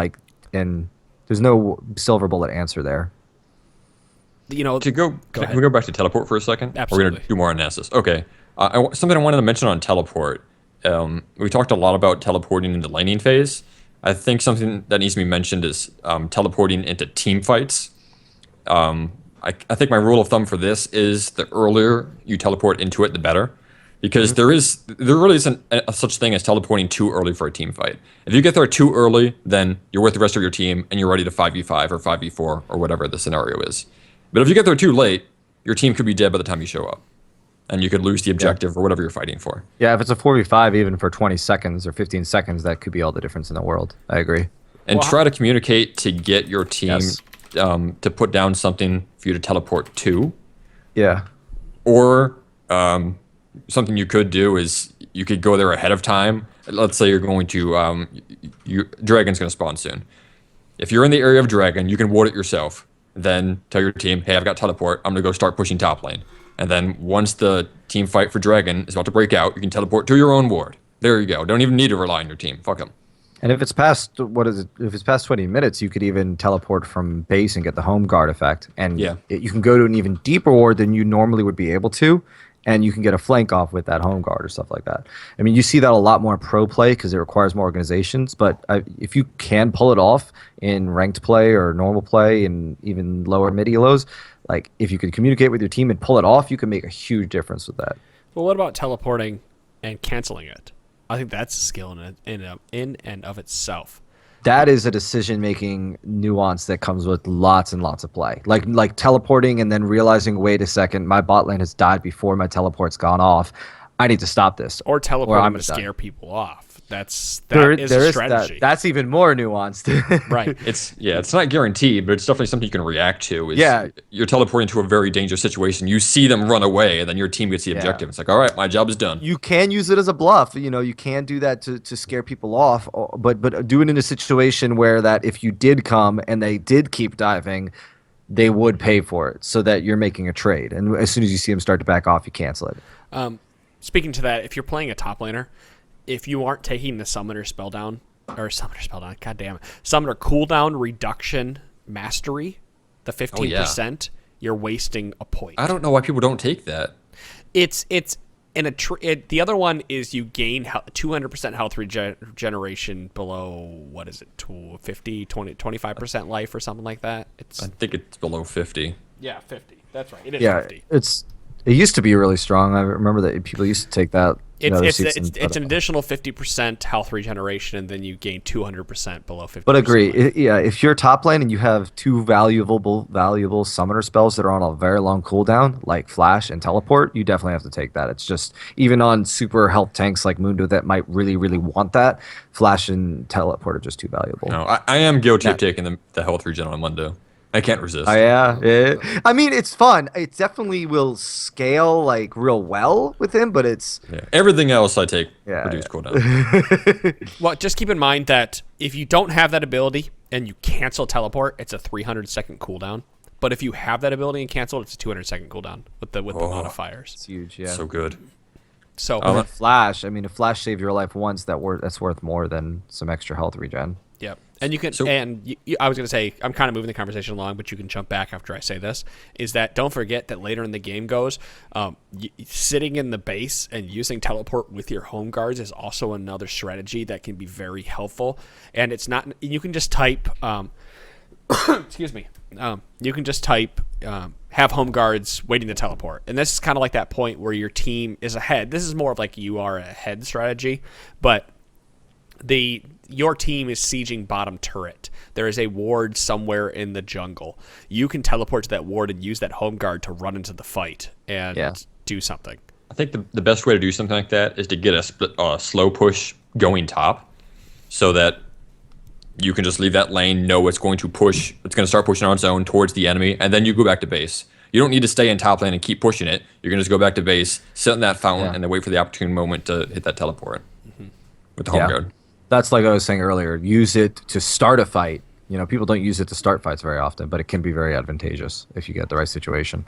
and there's no silver bullet answer there. Can we go back to teleport for a second? Absolutely. We're gonna do more on Nasus. Okay. Something I wanted to mention on teleport. We talked a lot about teleporting into laning phase. I think something that needs to be mentioned is teleporting into team fights. I think my rule of thumb for this is the earlier you teleport into it, the better, because there really isn't a such thing as teleporting too early for a team fight. If you get there too early, then you're with the rest of your team and you're ready to 5v5 or 5v4 or whatever the scenario is. But if you get there too late, your team could be dead by the time you show up, and you could lose the objective or whatever you're fighting for. Yeah, if it's a 4v5, even for 20 seconds or 15 seconds, that could be all the difference in the world. I agree. And try to communicate to get your team to put down something for you to teleport to. Yeah. Or something you could do is you could go there ahead of time. Let's say you're going to Dragon's going to spawn soon. If you're in the area of Dragon, you can ward it yourself. Then tell your team, hey, I've got teleport. I'm going to go start pushing top lane. And then once the team fight for Dragon is about to break out, you can teleport to your own ward. There you go. Don't even need to rely on your team. Fuck them. And if it's past if it's past 20 minutes, you could even teleport from base and get the home guard effect. And you can go to an even deeper ward than you normally would be able to, and you can get a flank off with that home guard or stuff like that. I mean, you see that a lot more in pro play because it requires more organizations. But if you can pull it off in ranked play or normal play and even lower mid elos, like if you could communicate with your team and pull it off, you can make a huge difference with that. Well, what about teleporting and canceling it? I think that's a skill in and of itself. That is a decision-making nuance that comes with lots and lots of play. Like teleporting and then realizing, wait a second, my bot lane has died before my teleport's gone off. I need to stop this. Or teleporting to scare people off. that is There a is strategy. that's even more nuanced. Right. It's not guaranteed, but it's definitely something you can react to. Yeah. You're teleporting to a very dangerous situation. You see them run away, and then your team gets the objective. It's like, all right, my job is done. You can use it as a bluff. You can do that to scare people off, but do it in a situation where that if you did come and they did keep diving, they would pay for it, so that you're making a trade. And as soon as you see them start to back off, you cancel it. Speaking to that, if you're playing a top laner, if you aren't taking the summoner cooldown, summoner cooldown reduction mastery, the 15%, you're wasting a point. I don't know why people don't take that. It's the other one is you gain 200% health regeneration below, what is it, 50, 20, 25% life or something like that. I think it's below 50. Yeah, 50. That's right. It is 50. It used to be really strong. I remember that people used to take that. It's an additional 50% health regeneration, and then you gain 200% below 50%. But agree, if you're top lane and you have two valuable summoner spells that are on a very long cooldown, like Flash and Teleport, you definitely have to take that. It's just, even on super health tanks like Mundo that might really, really want that, Flash and Teleport are just too valuable. No, I am guilty of taking the health regen on Mundo. I can't resist. Yeah. I mean, it's fun. It definitely will scale like real well with him, but it's everything else I take reduced cooldown. Well, just keep in mind that if you don't have that ability and you cancel Teleport, it's a 300-second cooldown. But if you have that ability and cancel it, it's a 200-second cooldown with the modifiers. It's huge, yeah. So good. So Flash, I mean, if Flash saved your life once, that's worth more than some extra health regen. Yep. And you can, I was going to say, I'm kind of moving the conversation along, but you can jump back after I say this, is that don't forget that later in the game goes, sitting in the base and using teleport with your home guards is also another strategy that can be very helpful. And it's not, you can just type, excuse me, you can just type, have home guards waiting to teleport. And this is kind of like that point where your team is ahead. This is more of like you are ahead strategy, but your team is sieging bottom turret. There is a ward somewhere in the jungle. You can teleport to that ward and use that home guard to run into the fight and do something. I think the best way to do something like that is to get a slow push going top, so that you can just leave that lane, know it's going to push, it's going to start pushing on its own towards the enemy, and then you go back to base. You don't need to stay in top lane and keep pushing it. You can just go back to base, sit in that fountain, and then wait for the opportune moment to hit that teleport with the home guard. That's like I was saying earlier. Use it to start a fight. People don't use it to start fights very often, but it can be very advantageous if you get the right situation.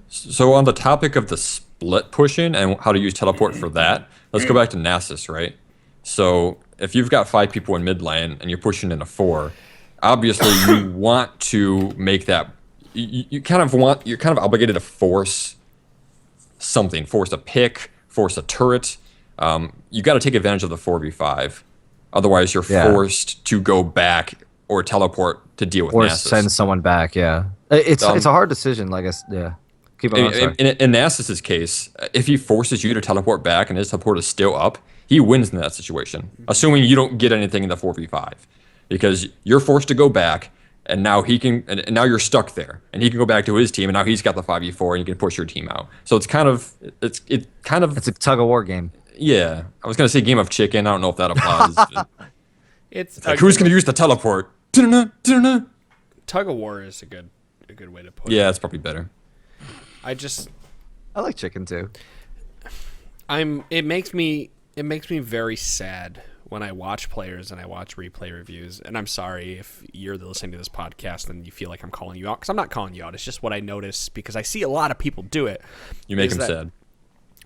So on the topic of the split pushing and how to use teleport for that, let's go back to Nasus, right? So if you've got 5 people in mid lane and you're pushing in a 4, obviously you want to make that. You're kind of obligated to force something, force a pick, force a turret. You got to take advantage of the 4v5. Otherwise, you're forced to go back or teleport to deal with Nasus. Or send someone back, It's a hard decision, like Keep on, in Nasus's case, if he forces you to teleport back and his teleport is still up, he wins in that situation, assuming you don't get anything in the 4v5. Because you're forced to go back, and now and now you're stuck there, and he can go back to his team, and now he's got the 5v4, and you can push your team out. So it's a tug of war game. Yeah, I was gonna say game of chicken. I don't know if that applies. It's like, who's gonna use the teleport? Tug of war is a good way to put it. Yeah, it's probably better. I like chicken too. It makes me very sad when I watch players and I watch replay reviews. And I'm sorry if you're listening to this podcast and you feel like I'm calling you out, because I'm not calling you out. It's just what I notice because I see a lot of people do it. You make them sad.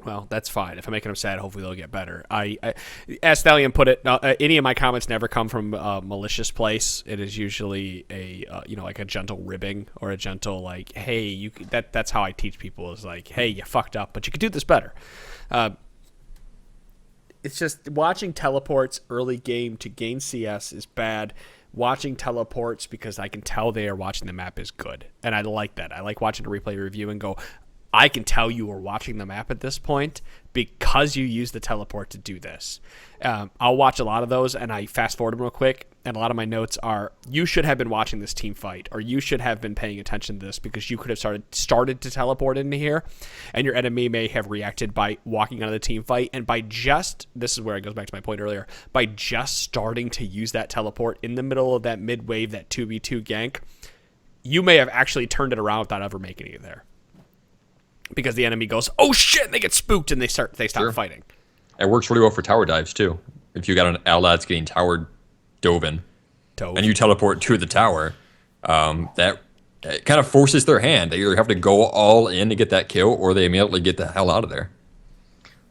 Well, that's fine. If I'm making them sad, hopefully they'll get better. As Stallion put it, any of my comments never come from a malicious place. It is usually like a gentle ribbing or a gentle like, hey, that's how I teach people is like, hey, you fucked up, but you could do this better. It's just watching teleports early game to gain CS is bad. Watching teleports because I can tell they are watching the map is good, and I like that. I like watching a replay review and go, I can tell you are watching the map at this point because you use the teleport to do this. I'll watch a lot of those, and I fast forward them real quick, and a lot of my notes are, you should have been watching this team fight, or you should have been paying attention to this because you could have started to teleport into here, and your enemy may have reacted by walking out of the team fight, and by just, this is where it goes back to my point earlier, by just starting to use that teleport in the middle of that mid-wave, that 2v2 gank, you may have actually turned it around without ever making it there. Because the enemy goes, oh shit, and they get spooked, and they stop fighting. It works really well for tower dives, too. If you got an ally that's getting tower dove in, and you teleport to the tower, that it kind of forces their hand. They either have to go all in to get that kill, or they immediately get the hell out of there.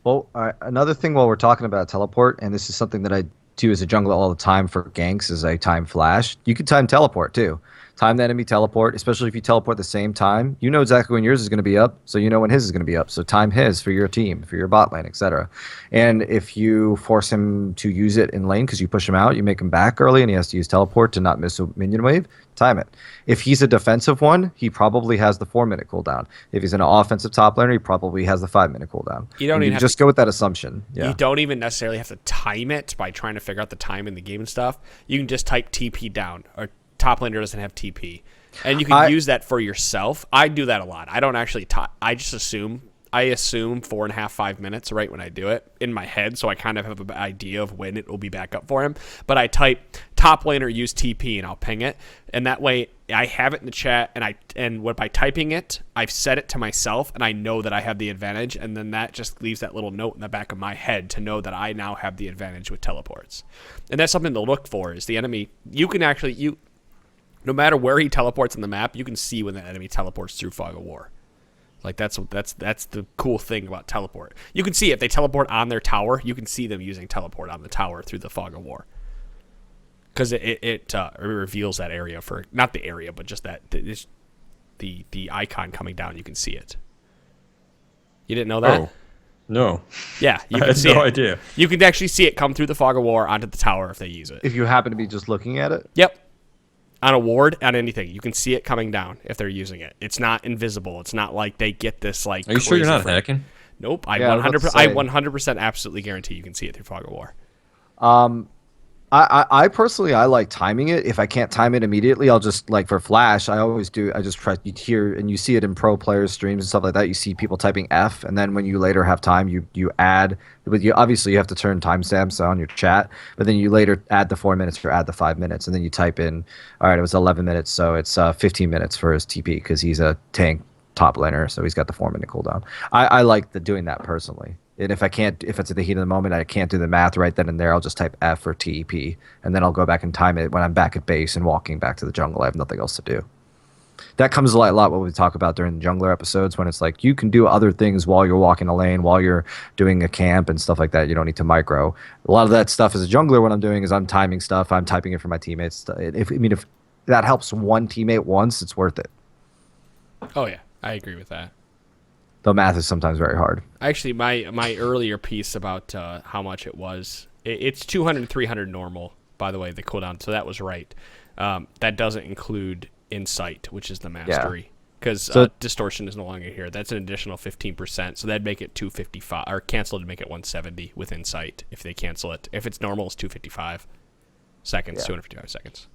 Well, another thing while we're talking about teleport, and this is something that I do as a jungler all the time for ganks, is I time flash. You can time teleport, too. Time the enemy teleport, especially if you teleport at the same time. You know exactly when yours is going to be up, so you know when his is going to be up. So time his for your team, for your bot lane, etc. And if you force him to use it in lane because you push him out, you make him back early and he has to use teleport to not miss a minion wave, time it. If he's a defensive one, he probably has the 4-minute cooldown. If he's an offensive top laner, he probably has the 5-minute cooldown. You don't even just go with that assumption. Yeah. You don't even necessarily have to time it by trying to figure out the time in the game and stuff. You can just type TP down, or top laner doesn't have TP, and you can use that for yourself. I do that a lot. I don't actually I just assume 4.5 5 minutes right when I do it in my head, so I kind of have an idea of when it will be back up for him. But I type top laner use TP and I'll ping it, and that way I have it in the chat, and by typing it, I've set it to myself, and I know that I have the advantage, and then that just leaves that little note in the back of my head to know that I now have the advantage with teleports. And that's something to look for, is the enemy. You can actually no matter where he teleports on the map, you can see when the enemy teleports through Fog of War. Like that's the cool thing about teleport. You can see if they teleport on their tower, you can see them using teleport on the tower through the Fog of War. Because it reveals that area for, not the area, but just that the icon coming down. You can see it. You didn't know that? Oh, no. Yeah, you can I had see no it. idea. You can actually see it come through the Fog of War onto the tower if they use it. If you happen to be just looking at it? Yep. On a ward, on anything, you can see it coming down if they're using it. It's not invisible. It's not like they get this like. Are you sure you're not frame. hacking? Nope. Yeah, I 100% absolutely guarantee you can see it through Fog of War. I personally, I like timing it. If I can't time it immediately, I'll just, like for Flash, I always do. I just try to hear, and you see it in pro players' streams and stuff like that. You see people typing F, and then when you later have time, you add. But you obviously you have to turn timestamps on your chat. But then you later add the 4 minutes or add the 5 minutes, and then you type in. All right, it was 11 minutes, so it's 15 minutes for his TP because he's a tank top laner, so he's got the 4-minute cooldown. I like doing that personally. And if it's at the heat of the moment, I can't do the math right then and there, I'll just type F or TEP, and then I'll go back and time it when I'm back at base and walking back to the jungle. I have nothing else to do. That comes a lot what we talk about during the jungler episodes, when it's like you can do other things while you're walking a lane, while you're doing a camp and stuff like that. You don't need to micro. A lot of that stuff as a jungler, what I'm doing is I'm timing stuff. I'm typing it for my teammates. If that helps one teammate once, it's worth it. Oh yeah, I agree with that. Though math is sometimes very hard. Actually, my earlier piece about how much it was, it's 200 300 normal, by the way, the cooldown, so that was right. That doesn't include Insight, which is the mastery, because Distortion is no longer here. That's an additional 15%, so that'd make it 255, or cancel to make it 170 with Insight if they cancel it. If it's normal, it's 255 seconds, 255 seconds.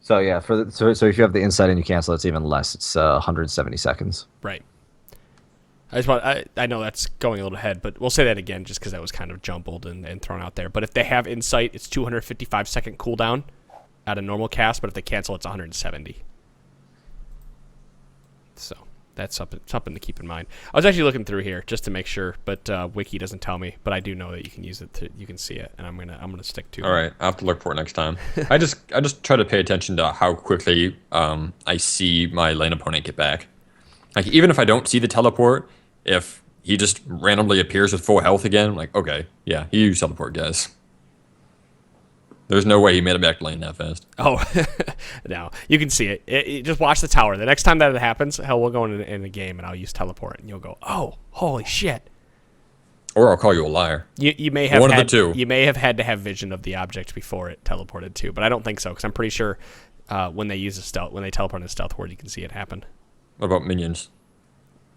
So yeah, so if you have the insight and you cancel, it's even less. It's 170 seconds. Right. I know that's going a little ahead, but we'll say that again just because that was kind of jumbled and thrown out there. But if they have insight, it's 255-second cooldown at a normal cast, but if they cancel, it's 170. So that's something to keep in mind. I was actually looking through here just to make sure, but Wiki doesn't tell me. But I do know that you can use it. You can see it, and I'm gonna stick to it. All right, I have to look for it next time. I just try to pay attention to how quickly I see my lane opponent get back. Like even if I don't see the teleport, if he just randomly appears with full health again, I'm like, okay, yeah, he used teleport, guys. There's no way he made it back to lane that fast. Oh, no. You can see it. Just watch the tower. The next time that it happens, hell, we'll go in a game and I'll use teleport, and you'll go, oh, holy shit. Or I'll call you a liar. You may have one of the two. You may have had to have vision of the object before it teleported too, but I don't think so, because I'm pretty sure when they teleport in a stealth ward, you can see it happen. What about minions?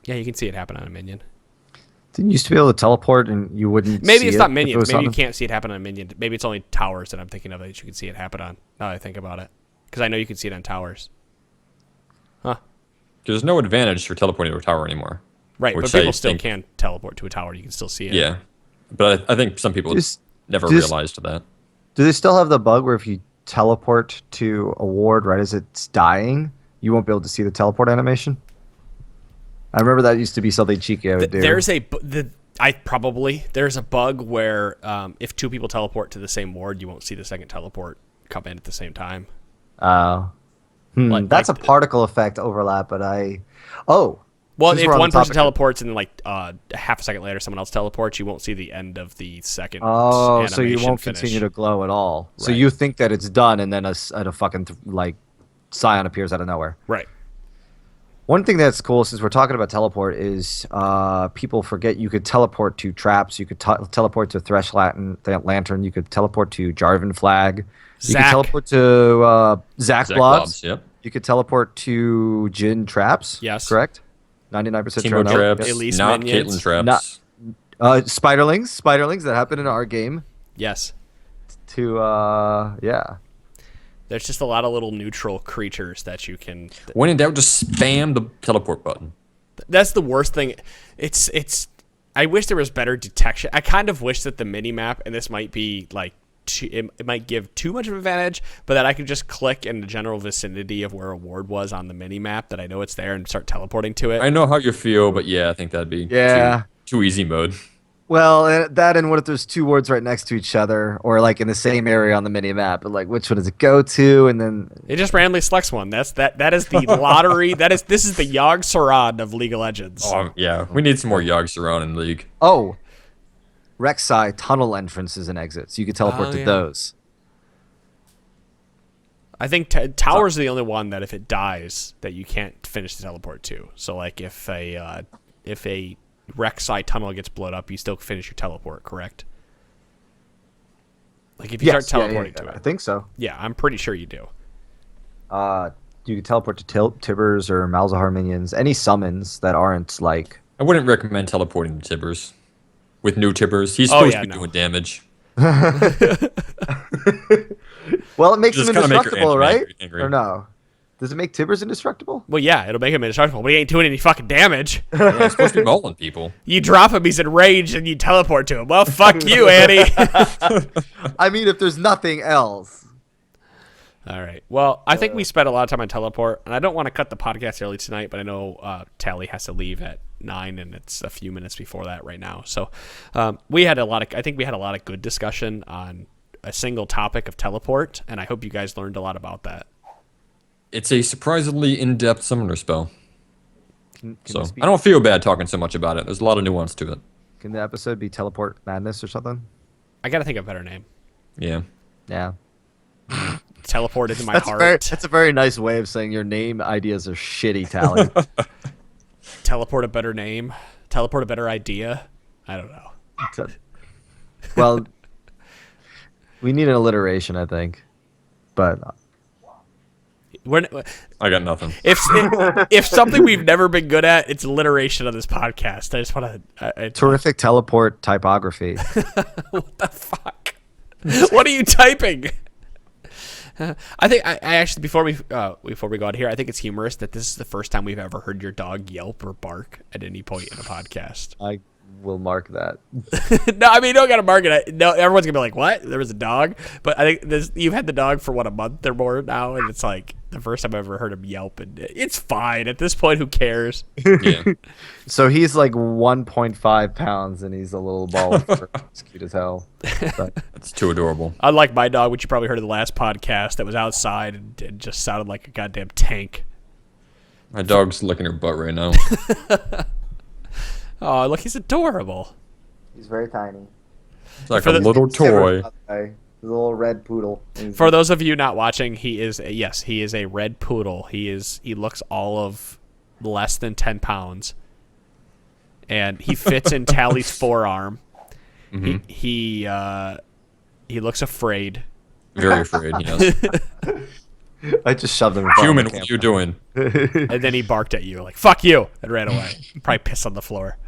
Yeah, you can see it happen on a minion. Didn't you used to be able to teleport and you wouldn't Maybe see it's it not if it minions. was Maybe you something? can't see it happen on a minion. Maybe it's only towers that I'm thinking of that you can see it happen on. Now that I think about it, because I know you can see it on towers. Huh? There's no advantage for teleporting to a tower anymore. Right, Which but people I still think- can teleport to a tower. You can still see it. Yeah, but I think some people Just- never just- realized that. Do they still have the bug where if you teleport to a ward right as it's dying, you won't be able to see the teleport animation? I remember that used to be something cheeky I would do. There's a bug where if two people teleport to the same ward, you won't see the second teleport come in at the same time. That's like a particle effect overlap, but well, Well, since if we're on one the person topic- teleports and then like a half a second later someone else teleports, you won't see the end of the second. Oh, so you animation won't finish. continue to glow at all. So Right. you think that it's done, and then a fucking like scion appears out of nowhere. Right. One thing that's cool, since we're talking about teleport, is people forget you could teleport to traps. You could teleport to Thresh Lantern. You could teleport to Jarvan Flag. You could Zac. teleport to Zac Zach Blobs. Blobs, yep. You could teleport to Jin Traps. Yes. Correct? 99% Teemo sure. No. traps, Elise not minions. Caitlyn traps. Not- Spiderlings that happened in our game. Yes. Yeah. There's just a lot of little neutral creatures that you can. When in doubt, just spam the teleport button. That's the worst thing. It's. I wish there was better detection. I kind of wish that the mini map, and this might be like, it might give too much of an advantage, but that I could just click in the general vicinity of where a ward was on the mini map, that I know it's there, and start teleporting to it. I know how you feel, but yeah, I think that'd be Yeah. too easy mode. Well, that and what if there's two wards right next to each other, or like in the same area on the mini map, but like which one does it go to, and then It just randomly selects one. That is the lottery. This is the Yogg Saron of League of Legends. Yeah, we need some more Yogs around in League. Rek'Sai tunnel entrances and exits. You could teleport Oh, to yeah. those. I think towers are the only one that if it dies that you can't finish the teleport to. So like if a Rek'Sai tunnel gets blown up, you still finish your teleport, correct? Like if you start teleporting to I it. think so. Yeah, I'm pretty sure you do. You could teleport to Tibbers or Malzahar minions. Any summons that aren't like. I wouldn't recommend teleporting to Tibbers. With new Tibbers, he's Oh, supposed yeah, to be no. doing damage. Well, it makes Just them kinda make your indestructible, enemy right? angry. Or no? Does it make Tibbers indestructible? Well, yeah, it'll make him indestructible, but he ain't doing any fucking damage. Yeah, he's supposed to be mauling people. You drop him, he's enraged, and you teleport to him. Well, fuck you, Annie. I mean, if there's nothing else. All right. Well, I think we spent a lot of time on teleport, and I don't want to cut the podcast early tonight, but I know Tally has to leave at 9, and it's a few minutes before that right now. So we had I think we had a lot of good discussion on a single topic of teleport, and I hope you guys learned a lot about that. It's a surprisingly in-depth summoner spell. Can So this be- I don't feel bad talking so much about it. There's a lot of nuance to it. Can the episode be Teleport Madness or something? I got to think of a better name. Yeah. Yeah. Teleport into my That's heart. a very nice way of saying your name ideas are shitty, Tally. Teleport a better name. Teleport a better idea. I don't know. Well, we need an alliteration, I think. But I got nothing. If something we've never been good at, it's alliteration on this podcast. I just want to. terrific teleport typography. What the fuck? What are you typing? I think I actually before we go out here, I think it's humorous that this is the first time we've ever heard your dog yelp or bark at any point in a podcast. I will mark that. No, I mean you don't gotta mark it. No, everyone's gonna be like, "What? There was a dog?" But I think you've had the dog for what, a month or more now, and it's like the first time I've ever heard him yelp, and it's fine at this point. Who cares? Yeah. So he's like 1.5 pounds and he's a little ball of fur. It's cute as hell. But That's too adorable. Unlike my dog, which you probably heard in the last podcast, that was outside and just sounded like a goddamn tank. My dog's licking her butt right now. Oh, look, he's adorable. he's very tiny. It's like For a the- little toy. He's a little red poodle. For those of you not watching, he is a red poodle. He looks all of less than 10 pounds, and he fits in Tally's forearm. Mhm. He looks afraid. Very afraid, yes. I just shoved him in front Human, of the what are you doing? And then he barked at you like, fuck you, and ran away. Probably pissed on the floor.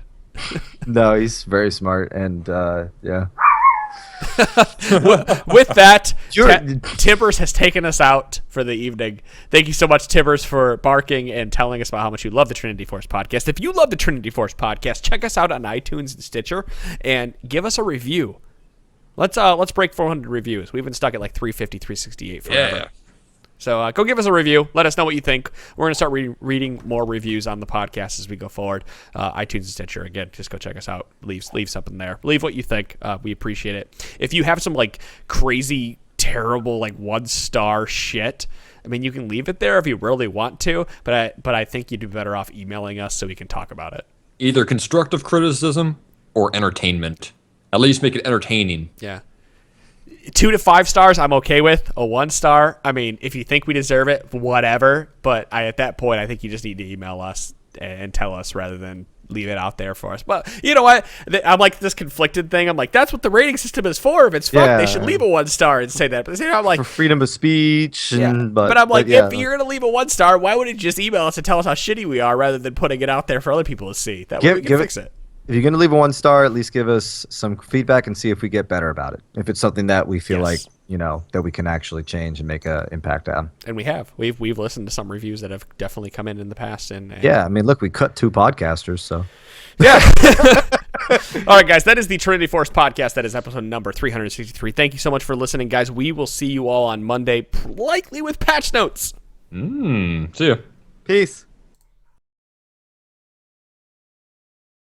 No, he's very smart, and yeah. With that, You're- Timbers has taken us out for the evening. Thank you so much, Timbers, for barking and telling us about how much you love the Trinity Force podcast. If you love the Trinity Force podcast, check us out on iTunes and Stitcher and give us a review. Let's break 400 reviews. We've been stuck at like 350, 368 forever. Yeah. So go give us a review. Let us know what you think. We're going to start reading more reviews on the podcast as we go forward. iTunes and Stitcher. Again, just go check us out. Leave something there. Leave what you think. We appreciate it. If you have some like crazy, terrible, like 1-star shit, I mean, you can leave it there if you really want to. But I think you'd be better off emailing us so we can talk about it. Either constructive criticism or entertainment. At least make it entertaining. Yeah. 2 to 5 stars, I'm okay with. A 1-star, I mean, if you think we deserve it, whatever. But at that point, I think you just need to email us and tell us rather than leave it out there for us. But you know what? I'm like this conflicted thing. I'm like, that's what the rating system is for. If it's fun, they should leave a 1-star and say that. But at the same time, I'm like, For freedom of speech. yeah. And, But I'm like, yeah. if you're gonna leave a 1-star, why wouldn't you just email us and tell us how shitty we are rather than putting it out there for other people to see? That way we can fix it. If you're going to leave a 1-star, at least give us some feedback and see if we get better about it. If it's something that we feel like, that we can actually change and make an impact on. And we have. We've listened to some reviews that have definitely come in the past. And Yeah, I mean, look, we cut 2 podcasters, so. Yeah. All right, guys, that is the Trinity Force podcast. That is episode number 363. Thank you so much for listening, guys. We will see you all on Monday, likely with patch notes. See ya. Peace.